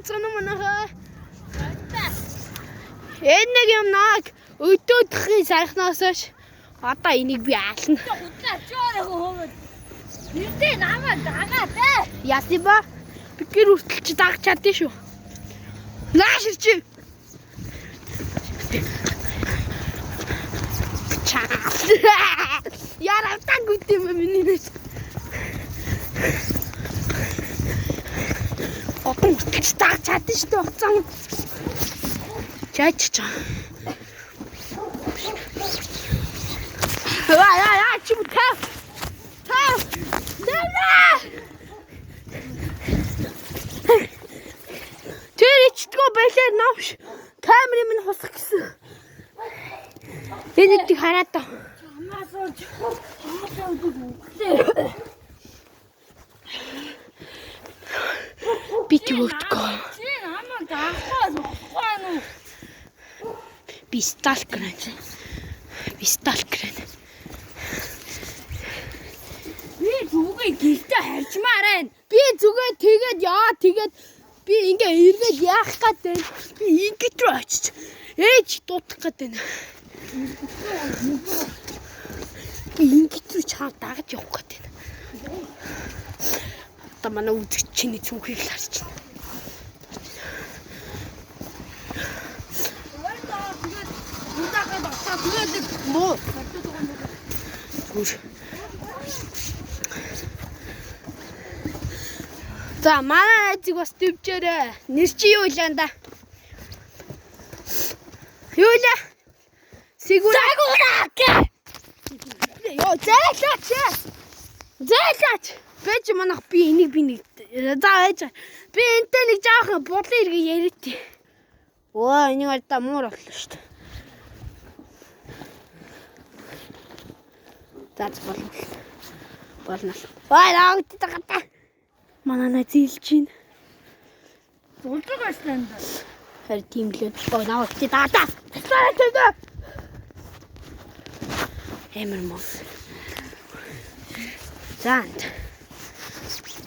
бацгана манайхаа. Энэ нэг юм наг өдөөдхийн сайхнаасаач одоо энийг би аална. Нэртэй намаа дагаа те. Ясиба би гэр хүртэл чи дагч чадсан шүү. Нааширчи. Яра тангууд юм миний нэс. Отон хүртэл дагч чадсан шүү уцаа. Чаач. Аа чи мута. Тэр ичдгөө байлаа навш камерын минь хусах гэсэн. Энэ их хараад та. Би тэгвэхгүй. Чи намаа даахгүй. Би сталкер. Би зүгээ гэлтэй харьцмаар байна. Би зүгээр тэгээд би ингээ эргээд яах гэдэг. Би ингэж рүү очиж ээж дутах гэдэг. Би ингэж рүү чаа дагаж явах гэдэг. Одоо манай үзэгч чиний зүгийг л харж байна. Муу. За манай найзыг бас төвчээрэй. Нэр чи юу илэн да? Юу илээ? Сигурак. Йоо зайлаач. Бэж манах би энийг за ээж. Би энтэй нэг жаахан бодлын иргэ яриад. Оо энийг алдаа муур боллоо шүү дээ. Зац болно. Ой наагт тагтаа. Манай зилж гин. Зулдаг байсан. Харин тийм л ой наагт тагтаа. Тагтаа. Эмэр мөн. Занд.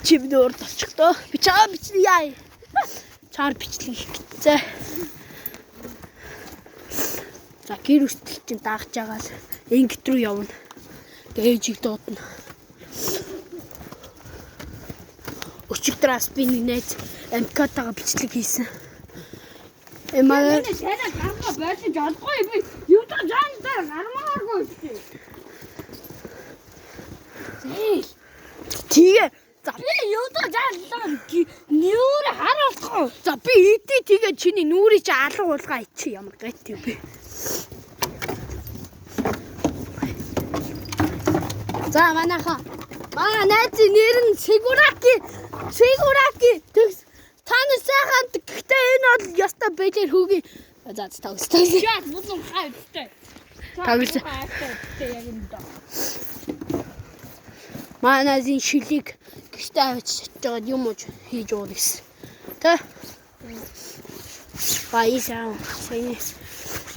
Чимд урд болчихдоо. Би чаа бичнэ яа. Чаар бичлэг хийцээ. За гэр үстэл чинь даагч байгаа л ингэт рүү явна. Ээжийг дуудана. Өчигдрээс би нэг найз МК-тайгаа бичлэг хийсэн. Эмаа энэ сайнаа гаргаа байсан жолгүй би YouTube channel дээр гармааргүй шүү. Тэгээ за би YouTube channel нүүр харуулахгүй. За би идэ тэгээ чиний нүрийг чи алга уулгаа ичи ямар гайт вэ? За манайха манай найзын нэр нь Сигураки. Таны сайхан гэхдээ энэ бол яста бэлэр хүүгийн за тагс. Яа бүлэн хайртай. Тагс. Яг юм да. Манай найзын шилийг гэхдээ авчиж байгаа юм уу хийж уу гэсэн. Тэ? Баясаа. Сэний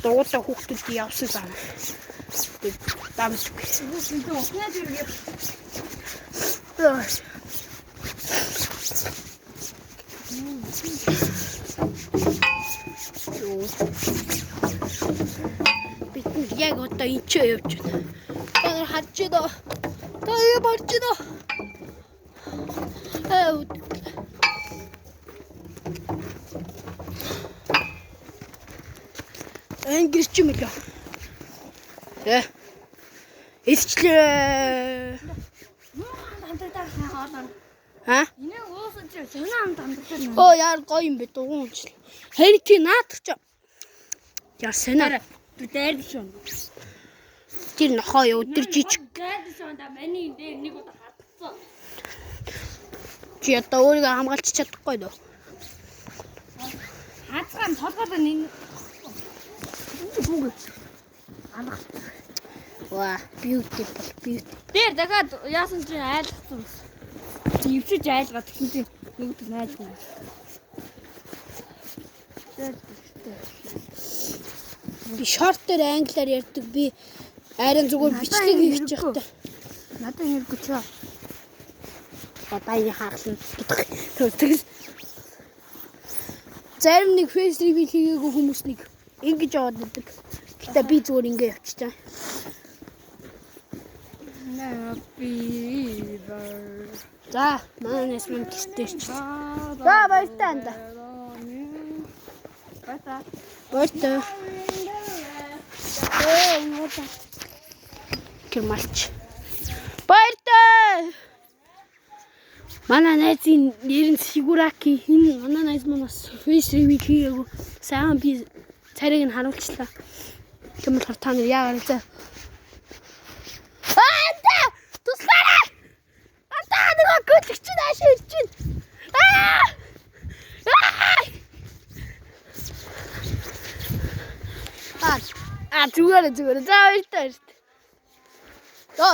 дуутай хүүхдүүд явсан зам. Дамс гэсэн. Бид яг одоо энэ ч явж байна. Та харж байна. Та юу барж байна? Энгэрч юм л. Эсчлээ. Ха? Энэ уусан чи санаа амтан. Оо яар гоё юм бэ дугуйч. Харин тий наадах ч. Яа сэнэ. Дээр шүү. Тэр нохоо өдөр жижиг. Дээр шүү да миний дээр нэг удаа хатсан. Чи одоо өөрийгөө хамгаалч чадахгүй дөө. Хацгаан толгойд нэг бүгд анх. Ваа, beautiful. Дээр дахиад яасан чи айлгсан. Ивчиж айлгаад тэгсэн чи нэг удаа найзгүй. Би шорт дээр англиар ярьдаг. Би айран зүгээр бичлэг хийж явахтай. Надад хэрэггүй ч. Бадай хаална. Тэгс. Зарим нэг фейс ревил хийгээгүй хүмүүс нэг ингэж яваад байдаг. Гэтэ би зүгээр ингэ явчихсан. За, манайс мөн тестэрч. За, баяртай анда. Баяртай. Кэмалч. Баяртай. Манай найзын нэр нь Сигураки. Энэ манай найз манаас фейс ревил хийгээгүй. Сайн би царийг нь харуулчлаа. Тийм болохоор та нар яагаад за. Анда! Туслаарай! Анда нөгөө гөлч чинь аашаа ирж байна. Зүгээр. За баяртай. За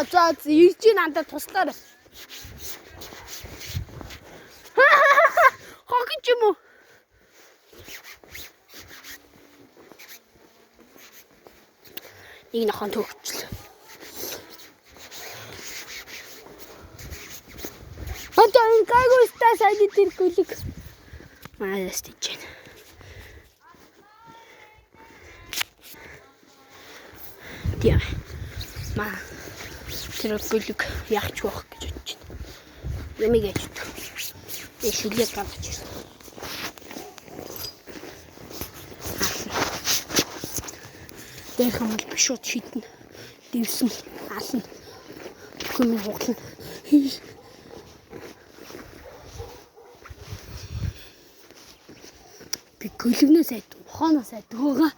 ирж байна анда туслаарай. Хогч юм уу? Нэг нахан төгчлөө. Одоо энэ гайгүй стас айди тэр гүлэг. Маас тийч. Тийм. Маа. Тэр гүлэг яах ч байх гэж бодож байна. Ямиг яж утга. Шилээ гадаж ирсэн. Дээрх юм бол шууд шиднэ. Дивсэн, ална. Хүмүн хуглана. Би гөлгнөөс айд, ухаанаас айд өгөөгөө.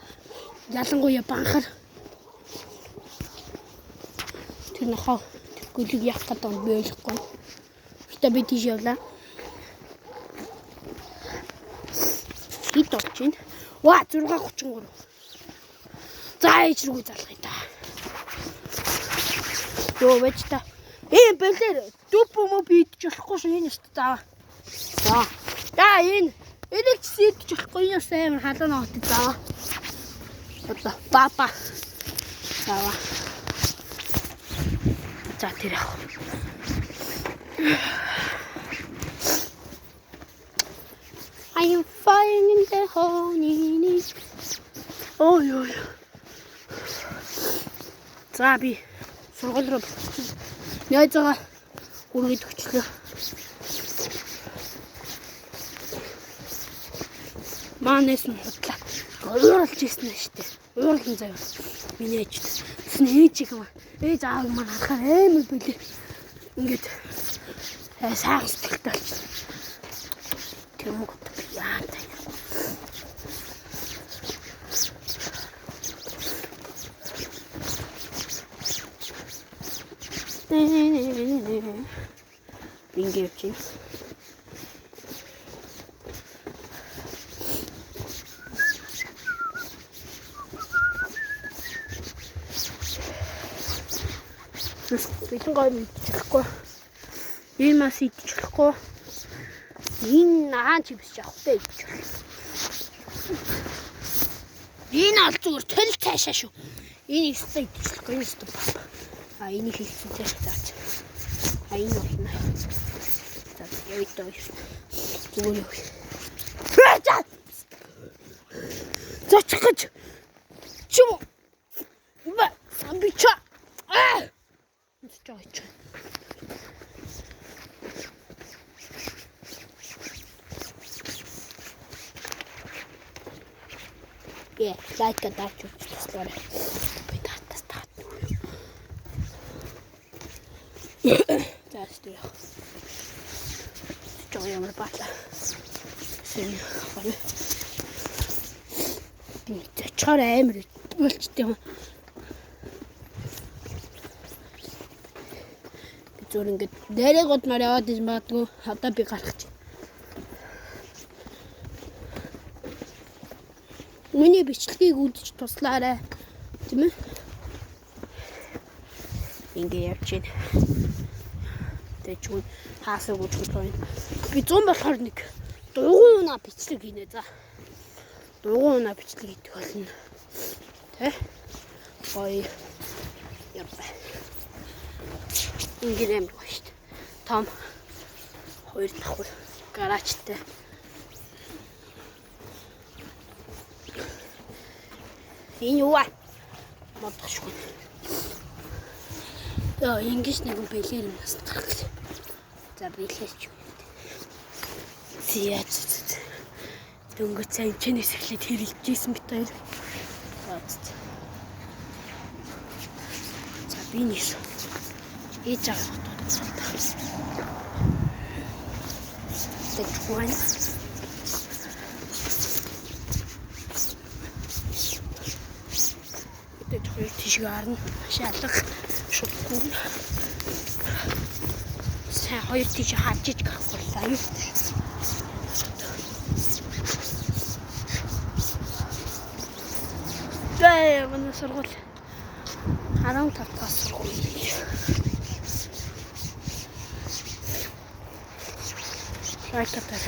Ялангуяа банхаар. Тэр нохоо тэр гөлөг яах гэдэг нь би ойлгохгүй. Гэтэ би тийш явлаа. Ид орж байна. Ва 6:33. За ээж рүү залгая та. Йоо вэж та. Бэлэр дүп юм би идэж болохгүй шүү энэ өст заа. За энэ энийг ч идэж болохгүй энэ сайн халуун хот заа. Одоо папа. За тэр яах. I am flying in the honey. Ой. За би сургууль руу найзгаа үргэлж төгчлөө. Манайс нь худлаа. Ууралж ирсэн нь штэ. Ууралсан заяа. Миний ээж. Ээж юм. Ээж аав маань харахаар амар билээ. Ингээд сайхан сэтгэлтэй болчихсон. Тэр мөг яа таа. Bingeevchi. Бэлэн гой мэдчихгүй. Энэ мас идчихгүй. Энэ наач биш явахтай идчих. Энэ аль зүгээр төл цаашаа шүү. Энэ ихтэй идчихгүй юм шүү. Энэ хийсэн тэр заач. Энэ болно. За явъя. Зүгээр яв. Зочих гэж. Чим. Ба самбича. Чойч. Лайк даач үзлээ. Би татастаа. Застя. Чой ямар батла. Сэрнэ. Би чаар амар болчтой юм. Зүгээр ингээд дээрээ годмаар яваад иж магадгүй. Одоо би гарах чинь. Миний бичлэгийг үзэж туслаарай. Тийм ээ. Ингээ явж байна. Тэ чгүй хаасаа гүйж байна. Би 100 болохоор нэг дугуйна бичлэг хийнэ за. Дугуйна бичлэг хийдэг болно. Тэ? Ой. Япа. Ингирэм гоё шүү дээ. Том 2 давхар гаражтай. Энэ юу аа? Модчихгүй. Яа, ингэж нэг юм бэлээр юм нас гарах. За бэлээч юм. Зяач. Дөнгөж сайн чинээс эхлээд хэрэгжижсэн бит хоёр. За би нээс. Ээж аваад тутагсан. Тэгвэл тэр тийшээ харна. Шалах шутгүй. Сайн хоёр тийшээ хавж иж гарахгүй лаа. Гээ, манай сургууль 15 тас сургууль. Райкатаа